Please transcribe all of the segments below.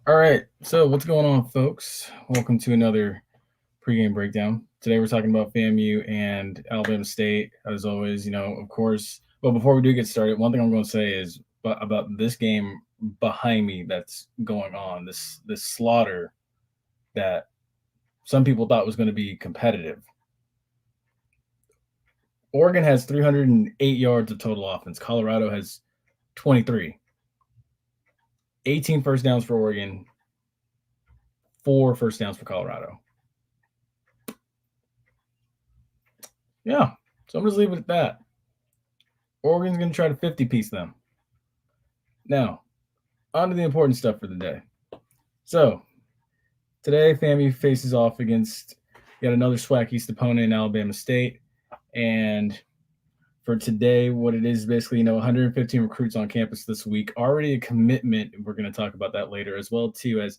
All right. So, what's going on, folks? Welcome to another pregame breakdown. Today, we're talking about FAMU and Alabama State. As always, of course. But before we do get started, one thing I'm going to say is about this game behind me that's going on. This slaughter that some people thought was going to be competitive. Oregon has 308 yards of total offense. Colorado has 23. 18 first downs for Oregon. 4 first downs for Colorado. Yeah. So I'm just leaving it at that. Oregon's going to try to 50-piece them. Now, on to the important stuff for the day. So, today, FAMU faces off against yet another SWAC East opponent in Alabama State. And for today, what it is basically, 115 recruits on campus this week. Already a commitment. We're going to talk about that later as well, too, as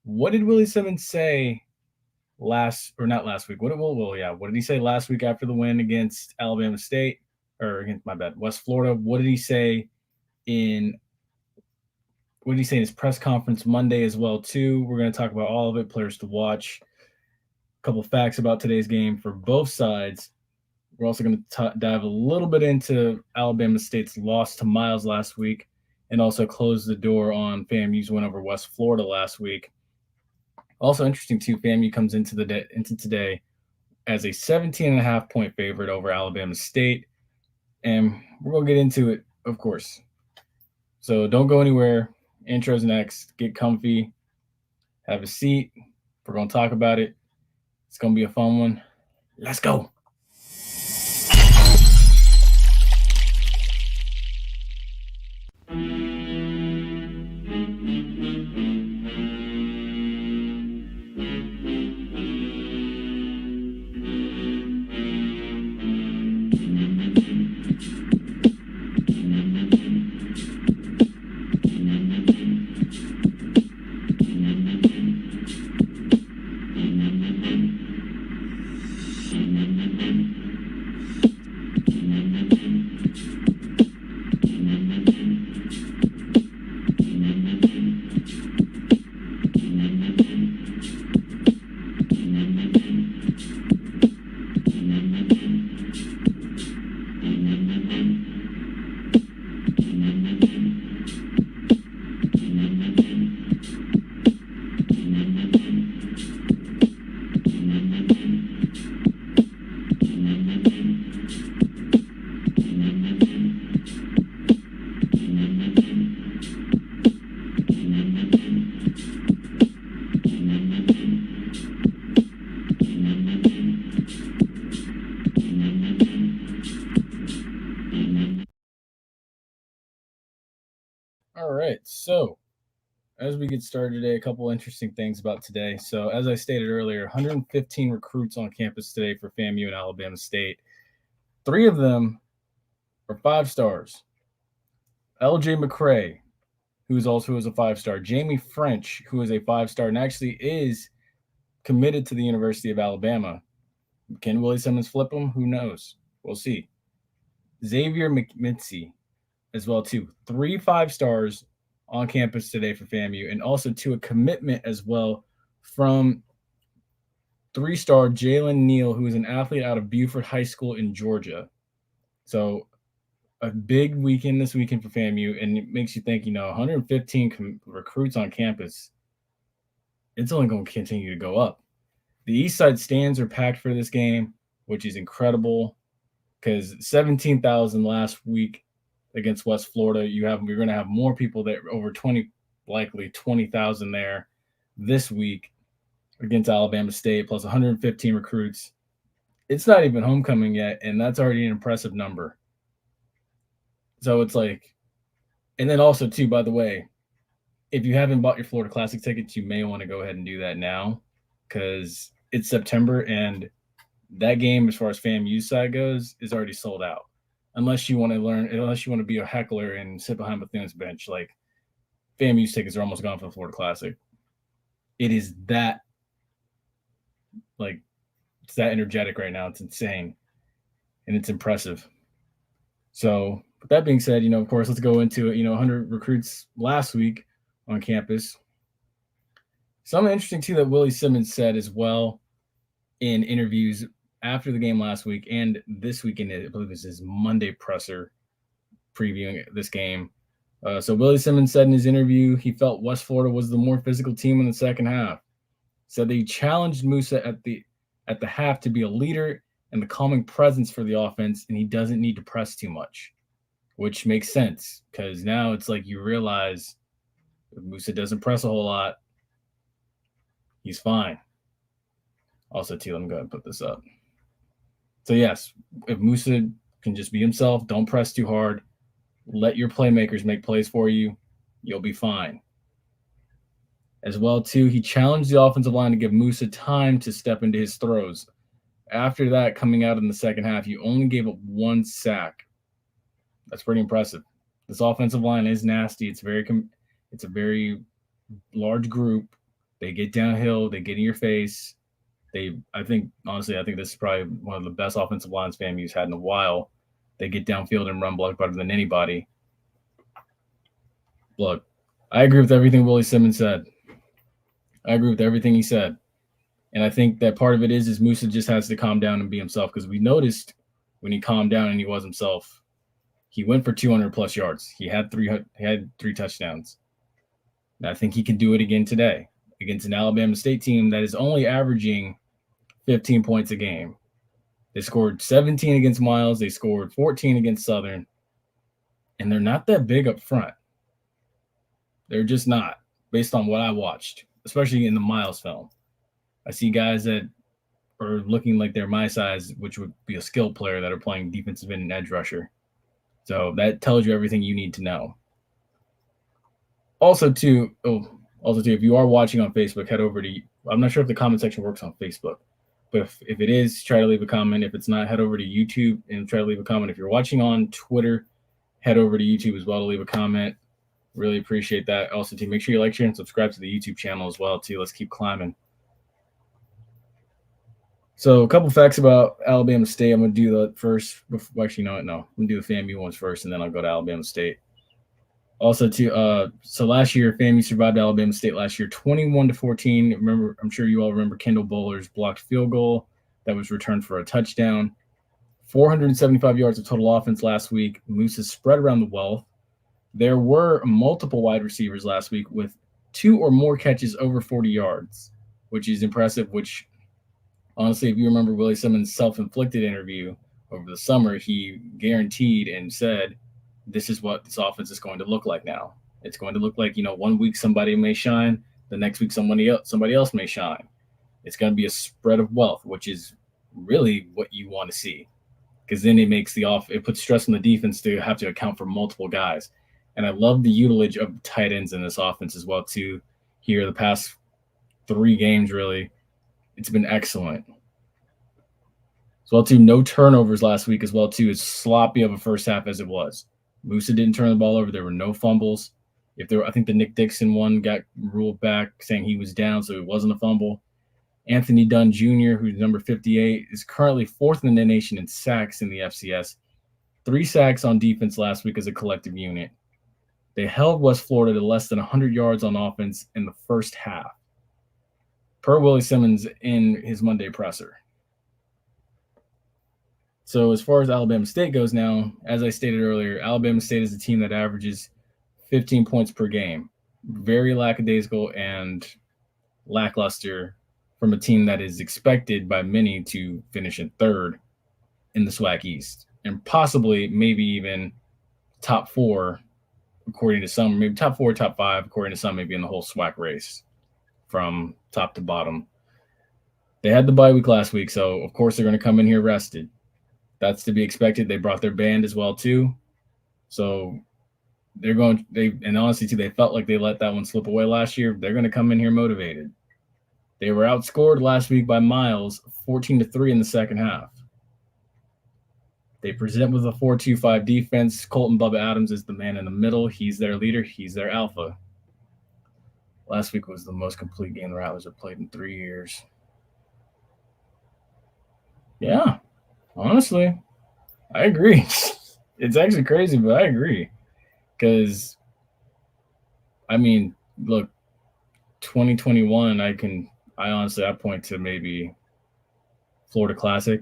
what did Willie Simmons say not last week? What did he say last week after the win against Alabama State? West Florida? What did he say in his press conference Monday as well, too? We're going to talk about all of it, players to watch, a couple of facts about today's game for both sides. We're also going to dive a little bit into Alabama State's loss to Miles last week and also close the door on FAMU's win over West Florida last week. Also interesting, too, FAMU comes into today as a 17.5-point favorite over Alabama State. And we're going to get into it, of course. So don't go anywhere. Intro's next. Get comfy. Have a seat. We're going to talk about it. It's going to be a fun one. Let's go. All right, so as we get started today, a couple interesting things about today. So as I stated earlier, 115 recruits on campus today for FAMU and Alabama State. 3 of them are 5 stars. LJ McCray, who's also a 5-star. Jamie French, who is a 5-star and actually is committed to the University of Alabama. Can Willie Simmons flip him? Who knows? We'll see. Xavier McMitzy as well, too. 3 5-stars on campus today for FAMU, and also to a commitment as well from 3-star Jalen Neal, who is an athlete out of Buford High School in Georgia. So a big weekend this weekend for FAMU, and it makes you think, 115 recruits on campus, it's only going to continue to go up. The East Side stands are packed for this game, which is incredible because 17,000 last week against West Florida. You're going to have more people there, over 20,000 there this week against Alabama State, plus 115 recruits. It's not even homecoming yet, and that's already an impressive number. So it's like, and then also too, by the way, if you haven't bought your Florida Classic tickets, you may want to go ahead and do that now because it's September and that game, as far as FAMU's side goes, is already sold out. Unless you want to be a heckler and sit behind Bethune's bench, like FAMU's tickets are almost gone for the Florida Classic. It is that, it's that energetic right now. It's insane, and it's impressive. So, with that being said, of course, let's go into it. 100 recruits last week on campus. Something interesting too that Willie Simmons said as well in interviews after the game last week and this weekend. I believe this is Monday presser previewing this game. So Willie Simmons said in his interview he felt West Florida was the more physical team in the second half. Said they challenged Musa at the half to be a leader and the calming presence for the offense, and he doesn't need to press too much, which makes sense because now it's like you realize if Musa doesn't press a whole lot, he's fine. Also, too, let me go ahead and put this up. So, yes, if Musa can just be himself, don't press too hard, let your playmakers make plays for you, you'll be fine. As well, too, he challenged the offensive line to give Musa time to step into his throws. After that, coming out in the second half, you only gave up 1 sack. That's pretty impressive. This offensive line is nasty. It's a very large group. They get downhill. They get in your face. I think this is probably one of the best offensive lines FAMU's had in a while. They get downfield and run block better than anybody. Look, I agree with everything Willie Simmons said. I agree with everything he said. And I think that part of it is Musa just has to calm down and be himself, because we noticed when he calmed down and he was himself, he went for 200-plus yards. He had 3 touchdowns. And I think he can do it again today against an Alabama State team that is only averaging 15 points a game. They scored 17 against Miles. They scored 14 against Southern. And they're not that big up front. They're just not, based on what I watched, especially in the Miles film. I see guys that are looking like they're my size, which would be a skilled player, that are playing defensive end and edge rusher. So that tells you everything you need to know. Also, too, if you are watching on Facebook, head over to, I'm not sure if the comment section works on Facebook, but if it is, try to leave a comment. If it's not, head over to YouTube and try to leave a comment. If you're watching on Twitter, head over to YouTube as well to leave a comment. Really appreciate that. Also, too, make sure you like, share, and subscribe to the YouTube channel as well, too. Let's keep climbing. So a couple facts about Alabama State. I'm going to do the first. Actually, no. I'm going to do the FAMU ones first, and then I'll go to Alabama State. Also, too, so last year, FAMU survived Alabama State last year, 21-14. Remember, I'm sure you all remember Kendall Bowler's blocked field goal that was returned for a touchdown. 475 yards of total offense last week. Moose spread around the wealth. There were multiple wide receivers last week with 2 or more catches over 40 yards, which is impressive, which honestly, if you remember Willie Simmons' self-inflicted interview over the summer, he guaranteed and said, this is what this offense is going to look like now. It's going to look like, 1 week somebody may shine, the next week somebody else may shine. It's going to be a spread of wealth, which is really what you want to see, because then it puts stress on the defense to have to account for multiple guys. And I love the utilage of tight ends in this offense as well, too. Here, the past 3 games, really, it's been excellent. As well, too, no turnovers last week as well, too. As sloppy of a first half as it was. Musa didn't turn the ball over. There were no fumbles. I think the Nick Dixon one got ruled back, saying he was down, so it wasn't a fumble. Anthony Dunn Jr., who's number 58, is currently 4th in the nation in sacks in the FCS. 3 sacks on defense last week as a collective unit. They held West Florida to less than 100 yards on offense in the first half, per Willie Simmons in his Monday presser. So as far as Alabama State goes now, as I stated earlier, Alabama State is a team that averages 15 points per game. Very lackadaisical and lackluster from a team that is expected by many to finish in 3rd in the SWAC East, and possibly maybe even top 4, according to some, maybe top 4, top 5, according to some, maybe in the whole SWAC race from top to bottom. They had the bye week last week, so of course they're going to come in here rested. That's to be expected. They brought their band as well, too. So and honestly, too, they felt like they let that one slip away last year. They're going to come in here motivated. They were outscored last week by Miles, 14-3 in the second half. They present with a 4-2-5 defense. Colton Bubba Adams is the man in the middle. He's their leader. He's their alpha. Last week was the most complete game the Rattlers have played in 3 years. Yeah, honestly, I agree. It's actually crazy, but I agree. Because, look, 2021, I honestly point to maybe Florida Classic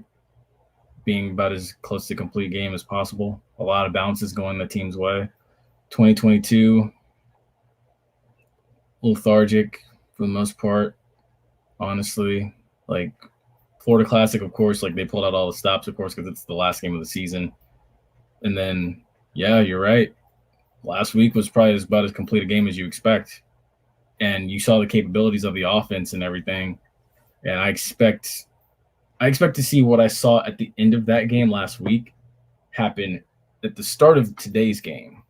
being about as close to complete game as possible. A lot of bounces going the team's way. 2022, lethargic for the most part. Honestly, like Florida Classic, of course, like they pulled out all the stops, of course, because it's the last game of the season. And then, yeah, you're right. Last week was probably about as complete a game as you expect. And you saw the capabilities of the offense and everything. And I expect to see what I saw at the end of that game last week happen at the start of today's game.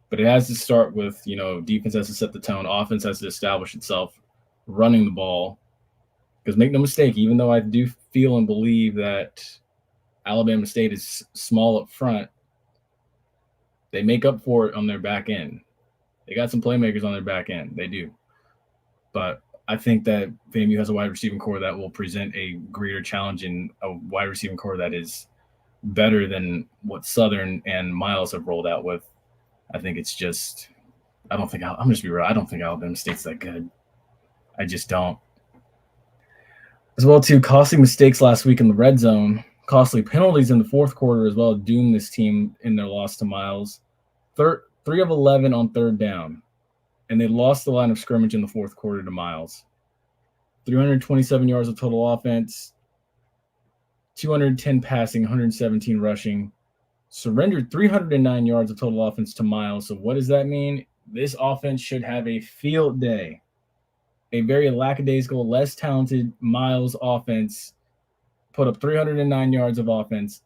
But it has to start with, defense has to set the tone, offense has to establish itself, running the ball. Because make no mistake, even though I do feel and believe that Alabama State is small up front, they make up for it on their back end. They got some playmakers on their back end. They do. But I think that FAMU has a wide receiving core that will present a greater challenge and a wide receiving core that is better than what Southern and Miles have rolled out with. I think it's just – I'm just be real. I don't think Alabama State's that good. I just don't. As well, too, costly mistakes last week in the red zone. Costly penalties in the fourth quarter as well doomed this team in their loss to Miles. 3 of 11 on third down. And they lost the line of scrimmage in the fourth quarter to Miles. 327 yards of total offense, 210 passing, 117 rushing. Surrendered 309 yards of total offense to Miles. So what does that mean? This offense should have a field day. A very lackadaisical, less talented Miles offense put up 309 yards of offense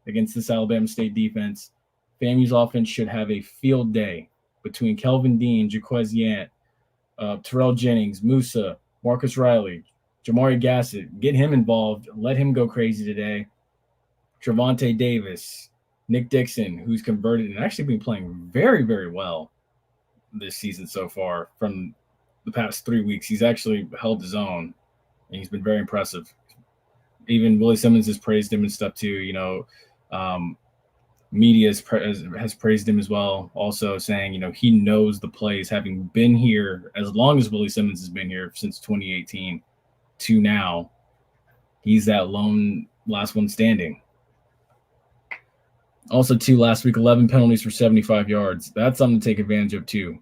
against this Alabama State defense. FAMU's offense should have a field day between Kelvin Dean, Jaquez Yant, Terrell Jennings, Musa, Marcus Riley, Jamari Gassett. Get him involved. Let him go crazy today. Trevonte Davis, Nick Dixon, who's converted and actually been playing very, very well this season so far from the past 3 weeks. He's actually held his own, and he's been very impressive. Even Willie Simmons has praised him and stuff too. Media has praised him as well, also saying, he knows the plays, having been here as long as Willie Simmons has been here since 2018 to now. He's that lone last one standing. Also, too, last week, 11 penalties for 75 yards. That's something to take advantage of, too.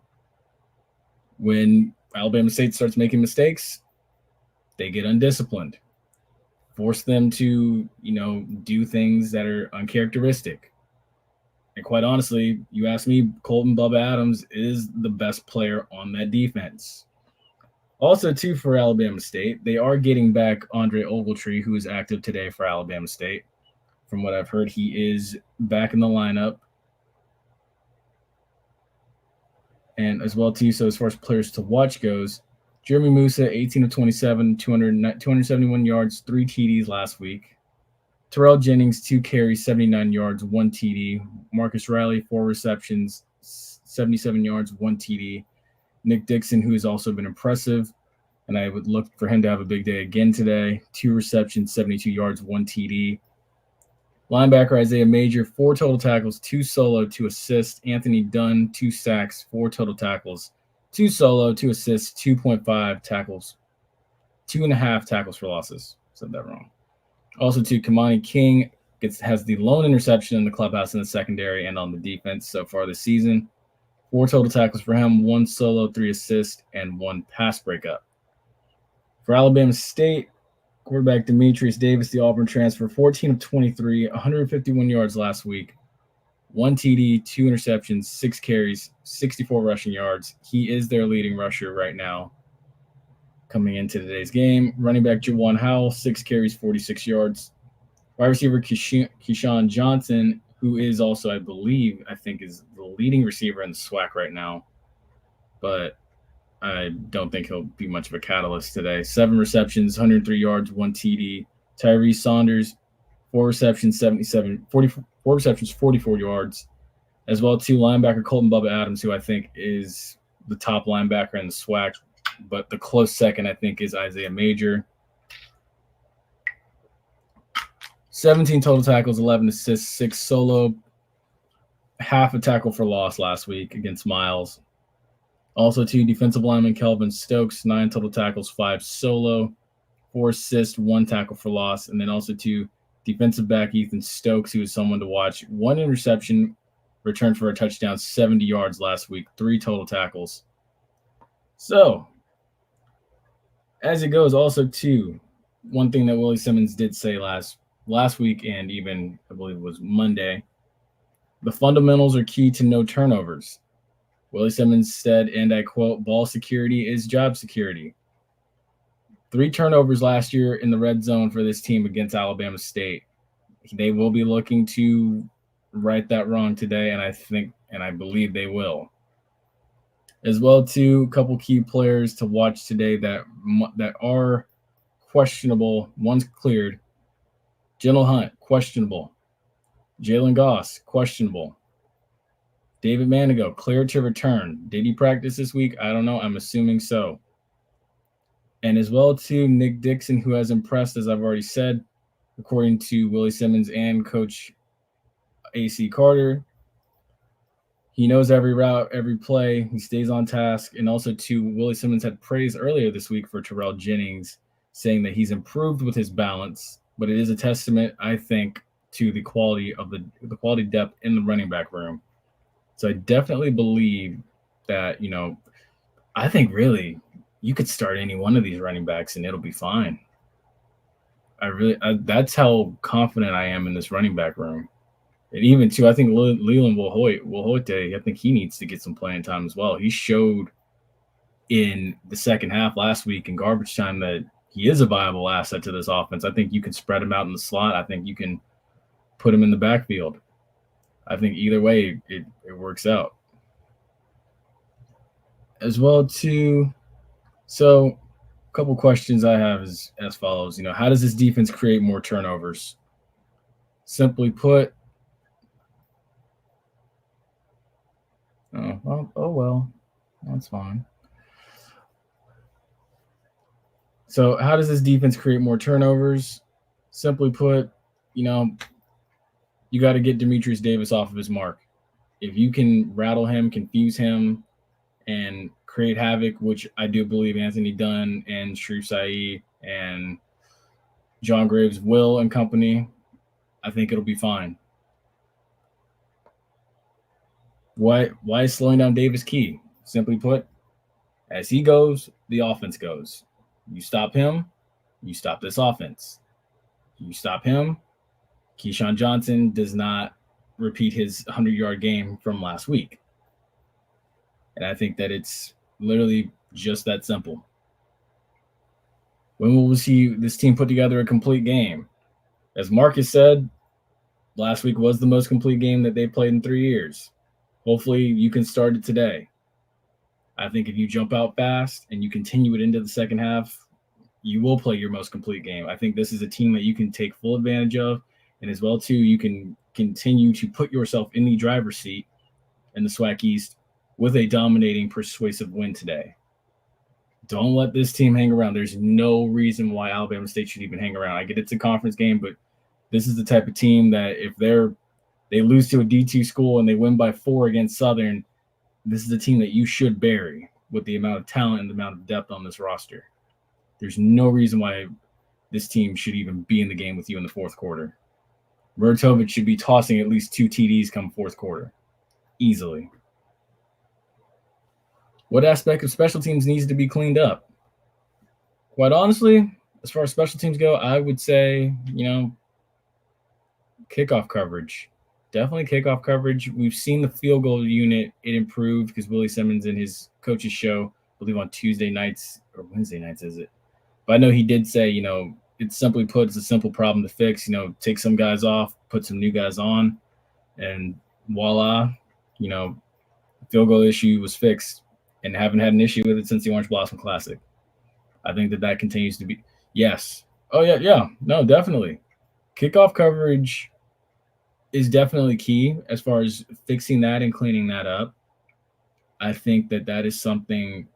When Alabama State starts making mistakes, they get undisciplined. Force them to, do things that are uncharacteristic. And quite honestly, you ask me, Colton Bubba Adams is the best player on that defense. Also, too, for Alabama State, they are getting back Andre Ogletree, who is active today for Alabama State. From what I've heard, he is back in the lineup. And as well, too, so as far as players to watch goes, Jeremy Musa, 18 of 27, 271 yards, 3 TDs last week. Terrell Jennings, 2 carries, 79 yards, 1 TD. Marcus Riley, 4 receptions, 77 yards, 1 TD. Nick Dixon, who has also been impressive, and I would look for him to have a big day again today. 2 receptions, 72 yards, 1 TD. Linebacker Isaiah Major, 4 total tackles, 2 solo, 2 assists. Anthony Dunn, 2 sacks, 4 total tackles, 2 solo, 2 assists, 2.5 tackles, 2.5 tackles for losses. Said that wrong. Also, too, Kamani King has the lone interception in the clubhouse in the secondary and on the defense so far this season. 4 total tackles for him, 1 solo, 3 assists, and 1 pass breakup. For Alabama State, quarterback Demetrius Davis, the Auburn transfer, 14 of 23, 151 yards last week, 1 TD, 2 interceptions, 6 carries, 64 rushing yards. He is their leading rusher right now coming into today's game. Running back Jawan Howell, 6 carries, 46 yards. Wide receiver Keyshawn Johnson, who is also, I think is the leading receiver in the SWAC right now. But I don't think he'll be much of a catalyst today. 7 receptions, 103 yards, 1 TD. Tyree Saunders, 4 receptions, 44 yards. As well, too, linebacker Colton Bubba Adams, who I think is the top linebacker in the SWAC. But the close second, I think, is Isaiah Major. 17 total tackles, 11 assists, 6 solo, half a tackle for loss last week against Miles. Also, two defensive lineman Kelvin Stokes, 9 total tackles, 5 solo, 4 assists, 1 tackle for loss. And then also two defensive back Ethan Stokes, who is someone to watch, 1 interception, returned for a touchdown, 70 yards last week, 3 total tackles. So, as it goes, also too, one thing that Willie Simmons did say last week and even I believe it was Monday, the fundamentals are key to no turnovers. Willie Simmons said, and I quote, "Ball security is job security." 3 turnovers last year in the red zone for this team against Alabama State. They will be looking to right that wrong today, and I believe they will. As well, too, a couple key players to watch today that are questionable. One's cleared. General Hunt, questionable. Jalen Goss, questionable. David Manigo, cleared to return. Did he practice this week? I don't know. I'm assuming so. And as well, too, Nick Dixon, who has impressed, as I've already said, according to Willie Simmons and Coach A.C. Carter. He knows every route, every play. He stays on task. And also, too, Willie Simmons had praise earlier this week for Terrell Jennings, saying that he's improved with his balance. But it is a testament, I think, to the quality of the quality depth in the running back room. So I definitely believe that, I think really you could start any one of these running backs and it'll be fine. That's how confident I am in this running back room. And even too, I think Leland Wilhoite, I think he needs to get some playing time as well. He showed in the second half last week in garbage time that he is a viable asset to this offense. I think you can spread him out in the slot. I think you can put him in the backfield. I think either way it works out. As well too, so a couple questions I have is as follows. How does this defense create more turnovers? Simply put, well, that's fine. So how does this defense create more turnovers? Simply put, you got to get Demetrius Davis off of his mark. If you can rattle him, confuse him, and create havoc, which I do believe Anthony Dunn and Sharif Saeed and John Graves will and company, I think it'll be fine. Why is slowing down Davis key? Simply put, as he goes, the offense goes. You stop him, you stop this offense. You stop him, Keyshawn Johnson does not repeat his 100-yard game from last week. And I think that it's literally just that simple. When will we see this team put together a complete game? As Marcus said, last week was the most complete game that they played in 3 years. Hopefully you can start it today. I think if you jump out fast and you continue it into the second half, you will play your most complete game. I think this is a team that you can take full advantage of. And as well, too, you can continue to put yourself in the driver's seat in the SWAC East with a dominating, persuasive win today. Don't let this team hang around. There's no reason why Alabama State should even hang around. I get it's a conference game, but this is the type of team that if they lose to a D2 school and they win by 4 against Southern, this is a team that you should bury with the amount of talent and the amount of depth on this roster. There's no reason why this team should even be in the game with you in the fourth quarter. Muratovic should be tossing at least 2 TDs come fourth quarter. Easily. What aspect of special teams needs to be cleaned up? Quite honestly, as far as special teams go, I would say, kickoff coverage. Definitely kickoff coverage. We've seen the field goal unit. It improved because Willie Simmons in his coach's show, I believe on Tuesday nights or Wednesday nights, is it? But I know he did say, it's simply put, it's a simple problem to fix. Take some guys off, put some new guys on, and voila, field goal issue was fixed, and haven't had an issue with it since the Orange Blossom Classic. I think that continues to be yes. Oh yeah, no, definitely. Kickoff coverage is definitely key as far as fixing that and cleaning that up. I think that is something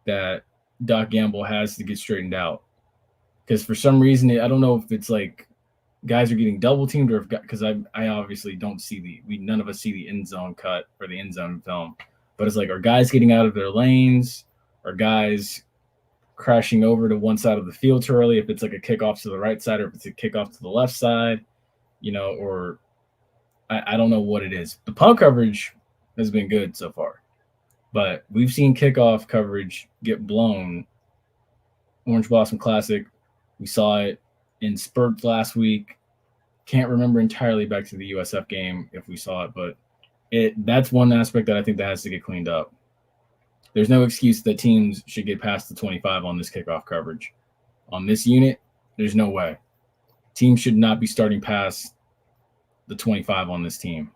that Doc Gamble has to get straightened out. Because for some reason, I don't know if it's like guys are getting double teamed or because I obviously don't see none of us see the end zone cut or the end zone film. But it's like, are guys getting out of their lanes? Are guys crashing over to one side of the field too early if it's like a kickoff to the right side or if it's a kickoff to the left side, or I don't know what it is. The punt coverage has been good so far, but we've seen kickoff coverage get blown. Orange Blossom Classic, we saw it in spurts last week. Can't remember entirely back to the USF game if we saw it, but that's one aspect that I think that has to get cleaned up. There's no excuse that teams should get past the 25 on this kickoff coverage. On this unit, there's no way. Teams should not be starting past the 25 on this team.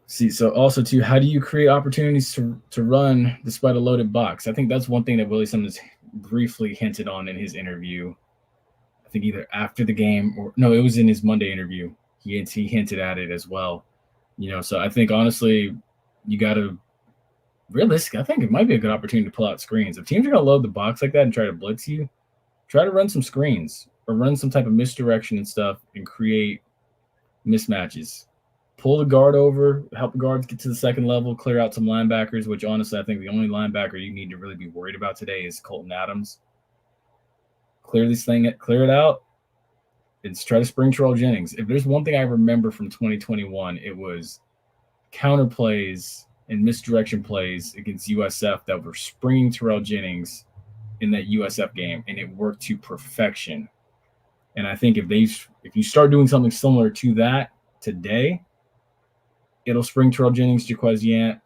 See, so also too, how do you create opportunities to run despite a loaded box? I think that's one thing that Willie Simmons briefly hinted on in his interview. I think either after the game or no, it was in his Monday interview. He hinted at it as well. So I think honestly, you got to realistic. I think it might be a good opportunity to pull out screens. If teams are going to load the box like that and try to blitz you, try to run some screens or run some type of misdirection and stuff and create mismatches. Pull the guard over, help the guards get to the second level, clear out some linebackers, which honestly I think the only linebacker you need to really be worried about today is Colton Adams. Clear it out, and try to spring Terrell Jennings. If there's one thing I remember from 2021, it was counter plays and misdirection plays against USF that were springing Terrell Jennings in that USF game, and it worked to perfection. And I think if you start doing something similar to that today, it'll spring Terrell Jennings, Jaquez Yant,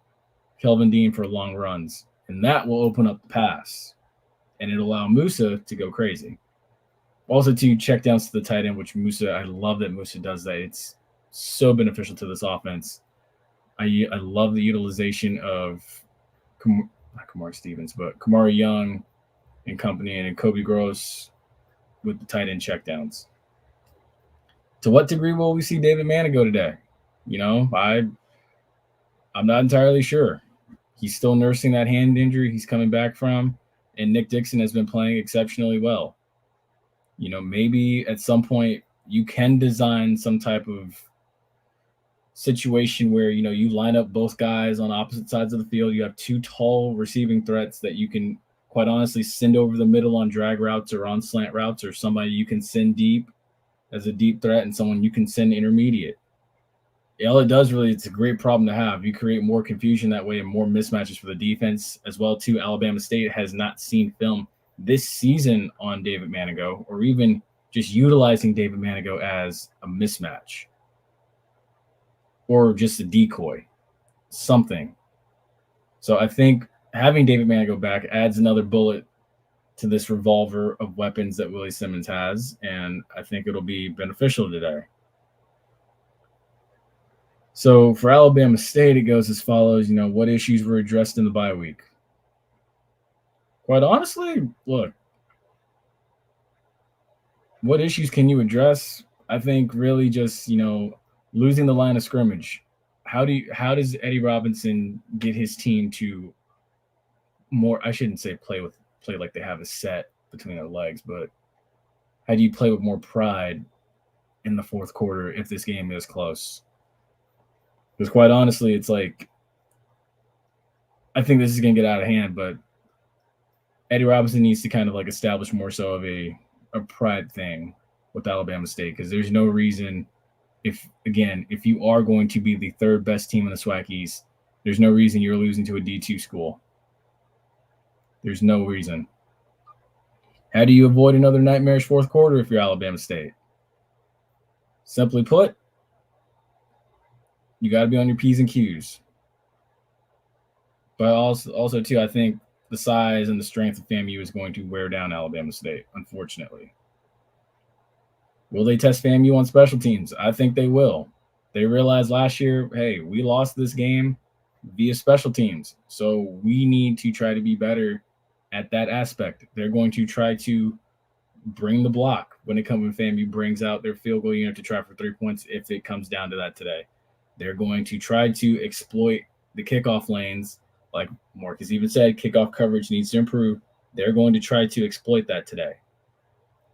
Kelvin Dean for long runs, and that will open up the pass, and it'll allow Musa to go crazy. Also, to check downs to the tight end, which Musa, I love that Musa does that. It's so beneficial to this offense. I love the utilization of not Kamari Stevens, but Kamari Young and company and Kobe Gross with the tight end checkdowns. To what degree will we see David Manigo today? I'm not entirely sure. He's still nursing that hand injury he's coming back from, and Nick Dixon has been playing exceptionally well. Maybe at some point you can design some type of situation where, you line up both guys on opposite sides of the field. You have two tall receiving threats that you can quite honestly send over the middle on drag routes or on slant routes, or somebody you can send deep as a deep threat and someone you can send intermediate. All it does really, it's a great problem to have. You create more confusion that way and more mismatches for the defense as well too. Alabama State has not seen film this season on David Manigo, or even just utilizing David Manigo as a mismatch or just a decoy, something. So I think having David Manigo back adds another bullet to this revolver of weapons that Willie Simmons has, and I think it'll be beneficial today. So for Alabama State, it goes as follows. What issues were addressed in the bye week? Quite honestly, look, what issues can you address? I think really just, losing the line of scrimmage. How does Eddie Robinson get his team to more, I shouldn't say play like they have a set between their legs, but how do you play with more pride in the fourth quarter if this game is close? Because quite honestly, it's like, I think this is going to get out of hand, but Eddie Robinson needs to kind of like establish more so of a pride thing with Alabama State, because there's no reason if you are going to be the third best team in the SWAC East, there's no reason you're losing to a D2 school. There's no reason. How do you avoid another nightmarish fourth quarter if you're Alabama State? Simply put, you got to be on your P's and Q's. But also too, I think the size and the strength of FAMU is going to wear down Alabama State, unfortunately. Will they test FAMU on special teams? I think they will. They realized last year, hey, we lost this game via special teams, so we need to try to be better at that aspect. They're going to try to bring the block when FAMU brings out their field goal unit to try for 3 points if it comes down to that today. They're going to try to exploit the kickoff lanes. Like Marcus even said, kickoff coverage needs to improve. They're going to try to exploit that today.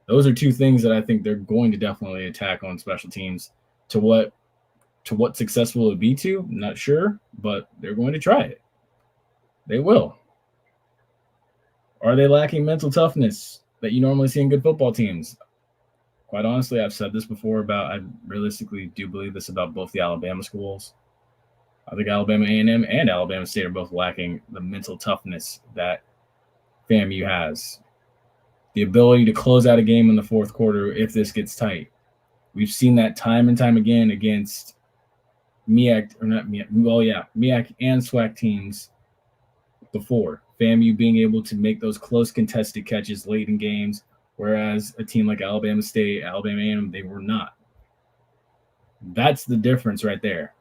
Those are two things that I think they're going to definitely attack on special teams. To what To what success will it be to? I'm not sure, but they're going to try it. They will. Are they lacking mental toughness that you normally see in good football teams? Quite honestly, I've said this before I realistically do believe this about both the Alabama schools. I think Alabama A&M and Alabama State are both lacking the mental toughness that FAMU has. The ability to close out a game in the fourth quarter if this gets tight. We've seen that time and time again against MEAC and SWAC teams before. FAMU being able to make those close contested catches late in games, whereas a team like Alabama State, Alabama A&M, they were not. That's the difference right there.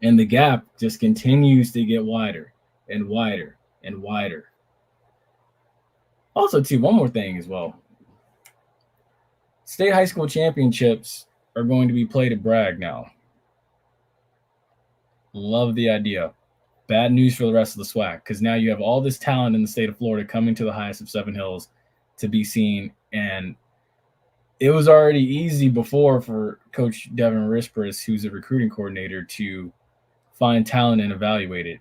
And the gap just continues to get wider and wider and wider. Also, too, one more thing as well. State high school championships are going to be played at Bragg now. Love the idea. Bad news for the rest of the SWAC, because now you have all this talent in the state of Florida coming to the highest of Seven Hills to be seen. And it was already easy before for Coach Devin Rispris, who's a recruiting coordinator, to find talent and evaluate it.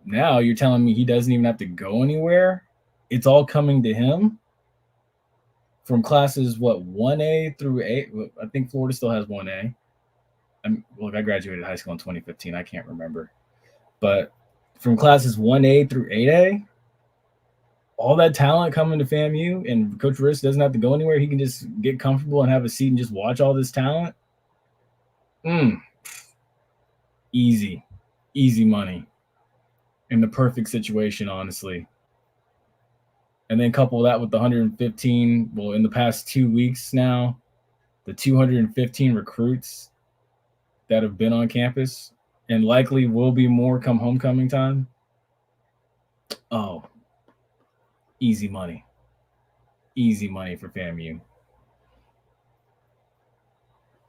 Now you're telling me he doesn't even have to go anywhere? It's all coming to him? From classes, 1A through 8? I think Florida still has 1A. I graduated high school in 2015. I can't remember. But from classes 1A through 8A, all that talent coming to FAMU, and Coach Riss doesn't have to go anywhere. He can just get comfortable and have a seat and just watch all this talent. Easy money. In the perfect situation, honestly. And then couple that with the 115, in the past 2 weeks now, the 215 recruits that have been on campus, and likely will be more come homecoming time. Oh, easy money. Easy money for FAMU.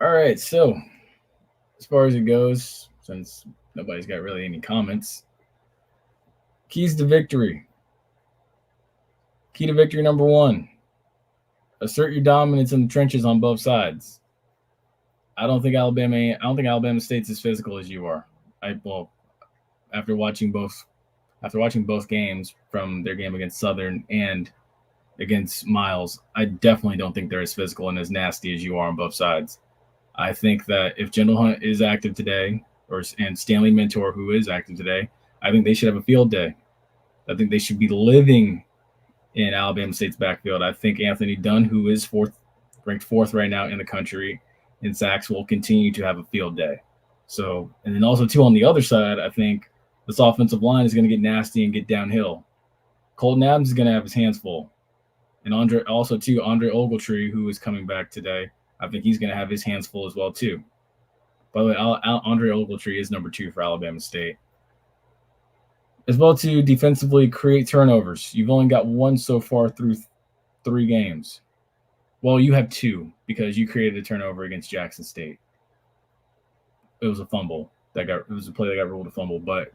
All right, so as far as it goes, since nobody's got really any comments, keys to victory. Key to victory number 1, assert your dominance in the trenches on both sides. I don't think Alabama State's as physical as you are. After watching both games from their game against Southern and against Miles, I definitely don't think they're as physical and as nasty as you are on both sides. I think that if Jindal Hunt is active today, and Stanley Mentor, who is active today, I think they should have a field day. I think they should be living in Alabama State's backfield. I think Anthony Dunn, who is ranked fourth right now in the country in sacks, will continue to have a field day. So, and then also too on the other side, I think this offensive line is going to get nasty and get downhill. Colton Adams is going to have his hands full. And Andre Ogletree, who is coming back today, I think he's going to have his hands full as well too. By the way, Andre Ogletree is number 2 for Alabama State. As well to defensively create turnovers. You've only got 1 so far through 3 games. Well, you have 2 because you created a turnover against Jackson State. It was a fumble. It was a play that got ruled a fumble. But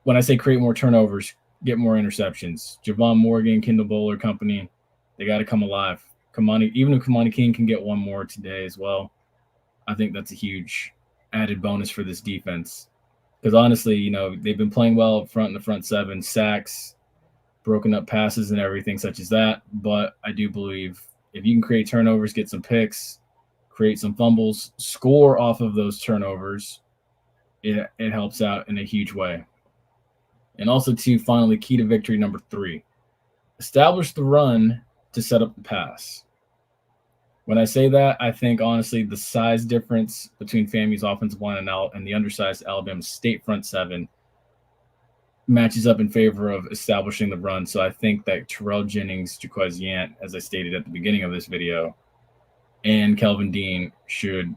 when I say create more turnovers, get more interceptions. Javon Morgan, Kendall Bowler company, they got to come alive. Even if Kamani King can get 1 more today as well, I think that's a huge added bonus for this defense. Because honestly, they've been playing well up front in the front 7, sacks, broken up passes and everything such as that. But I do believe if you can create turnovers, get some picks, create some fumbles, score off of those turnovers, it helps out in a huge way. And also, finally, key to victory number 3, establish the run to set up the pass. When I say that, I think, honestly, the size difference between FAMU's offensive line and the undersized Alabama State front 7 matches up in favor of establishing the run. So I think that Terrell Jennings, Jaquez Yant, as I stated at the beginning of this video, and Kelvin Dean should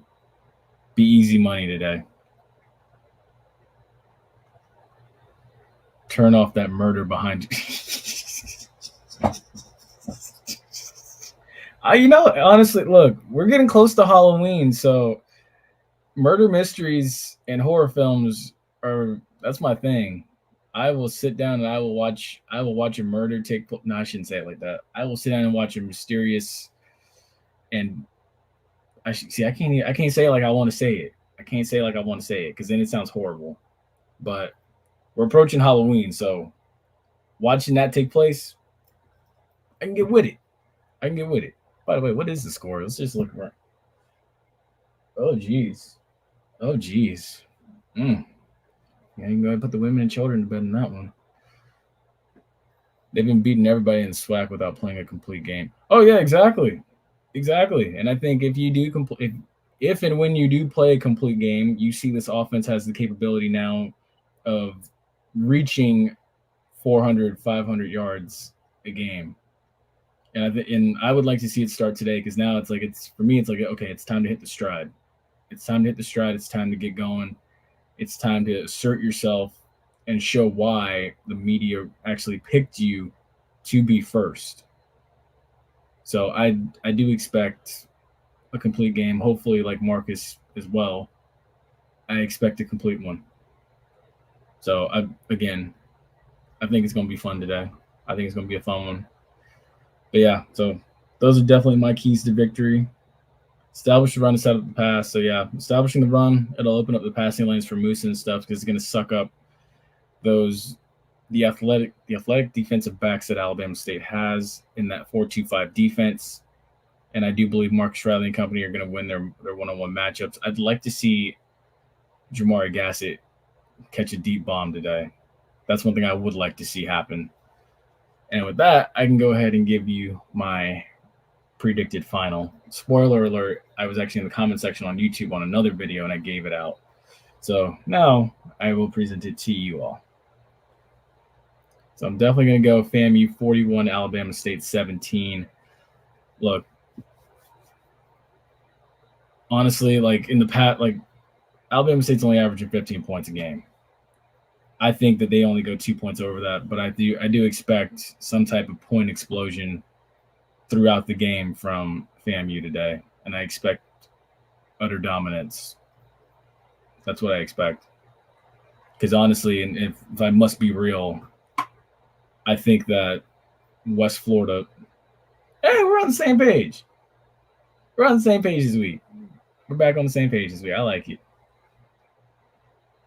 be easy money today. Turn off that murder behind you. Honestly, look, we're getting close to Halloween, so murder mysteries and horror films that's my thing. I will sit down and I will watch a murder take place. No, I shouldn't say it like that. I will sit down and watch a mysterious, and I can't say it like I want to say it. I can't say like I want to say it because then it sounds horrible. But we're approaching Halloween, so watching that take place, I can get with it. I can get with it. By the way, what is the score? Let's just look around. Oh, geez. Oh, geez. Mm. Yeah, you can go ahead and put the women and children to bed in that one. They've been beating everybody in SWAC without playing a complete game. Oh, yeah, exactly. Exactly. And I think if you do complete, if and when you do play a complete game, you see this offense has the capability now of reaching 400, 500 yards a game. And I would like to see it start today because now it's for me, it's like, okay, it's time to hit the stride. It's time to hit the stride. It's time to get going. It's time to assert yourself and show why the media actually picked you to be first. So I do expect a complete game. Hopefully, like Marcus as well, I expect a complete one. So I think it's going to be fun today. I think it's going to be a fun one. But yeah, so those are definitely my keys to victory. Establish the run instead of the pass. So yeah, establishing the run, it'll open up the passing lanes for Moose and stuff because it's going to suck up the athletic defensive backs that Alabama State has in that 4-2-5 defense. And I do believe Marcus Riley and company are going to win their one-on-one matchups. I'd like to see Jamari Gassett catch a deep bomb today. That's one thing I would like to see happen. And with that, I can go ahead and give you my predicted final. Spoiler alert, I was actually in the comment section on YouTube on another video and I gave it out. So now I will present it to you all. So I'm definitely going to go FAMU 41, Alabama State 17. Look, honestly, like in the past, like Alabama State's only averaging 15 points a game. I think that they only go 2 points over that, but I do expect some type of point explosion throughout the game from FAMU today, and I expect utter dominance. That's what I expect. Because honestly, and if I must be real, I think that West Florida. Hey, we're on the same page. We're on the same page this week. We're back on the same page this week. I like it.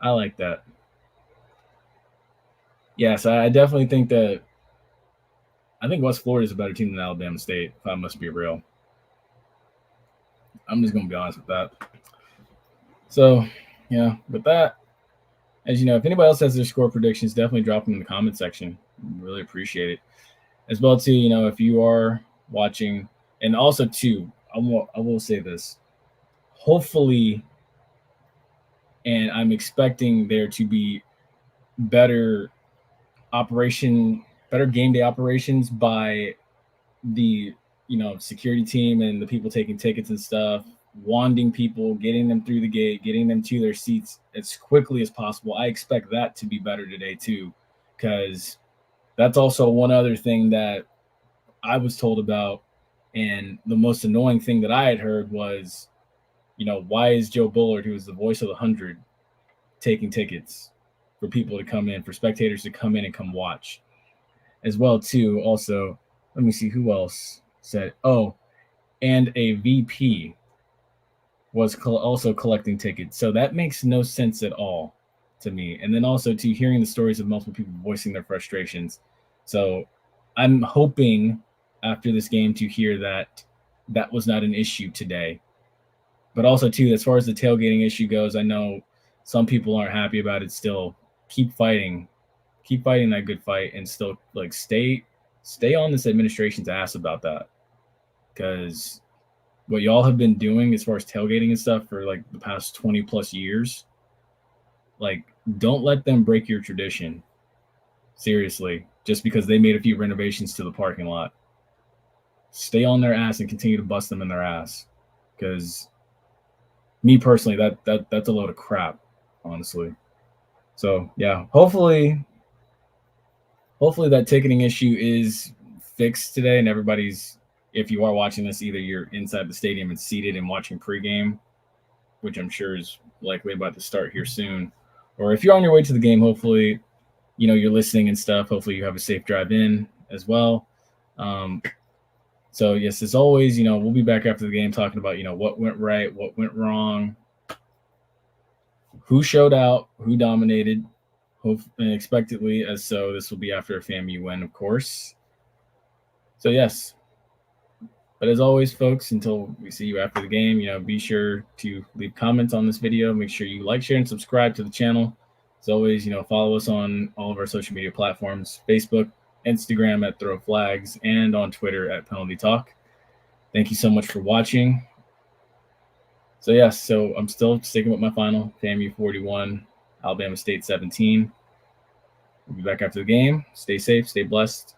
I like that. Yes, I definitely think that. I think West Florida is a better team than Alabama State, if I must be real. I'm just going to be honest with that. So, yeah, with that, as you know, if anybody else has their score predictions, definitely drop them in the comment section. Really appreciate it. As well, too, you know, if you are watching, and also, too, I will say this. Hopefully, and I'm expecting there to be better game day operations by the security team and the people taking tickets and stuff, wanding people, getting them through the gate, getting them to their seats as quickly as possible. I expect that to be better today too, because that's also one other thing that I was told about. And the most annoying thing that I had heard was, why is Joe Bullard, who is the voice of the 100, taking tickets for people to come in, for spectators to come in and come watch? As well too, also, let me see who else said, and a VP was also collecting tickets. So that makes no sense at all to me. And then also to hearing the stories of multiple people voicing their frustrations. So I'm hoping after this game to hear that that was not an issue today. But also too, as far as the tailgating issue goes, I know some people aren't happy about it still. Keep fighting that good fight, and still stay on this administration's ass about that, because what y'all have been doing as far as tailgating and stuff for the past 20 plus years, don't let them break your tradition. Seriously, just because they made a few renovations to the parking lot, stay on their ass and continue to bust them in their ass, because me personally, that's a load of crap, honestly. So yeah, hopefully that ticketing issue is fixed today, and everybody's, if you are watching this, either you're inside the stadium and seated and watching pregame, which I'm sure is likely about to start here soon, or if you're on your way to the game, hopefully, you're listening and stuff. Hopefully you have a safe drive in as well. So yes, as always, we'll be back after the game talking about, what went right, what went wrong, who showed out, who dominated, and expectedly as so. This will be after a FAMU win, of course. So yes. But as always, folks, until we see you after the game, be sure to leave comments on this video. Make sure you like, share, and subscribe to the channel. As always, follow us on all of our social media platforms, Facebook, Instagram at Throw Flags, and on Twitter at Penalty Talk. Thank you so much for watching. So yes, so I'm still sticking with my final, FAMU 41, Alabama State 17. We'll be back after the game. Stay safe, stay blessed.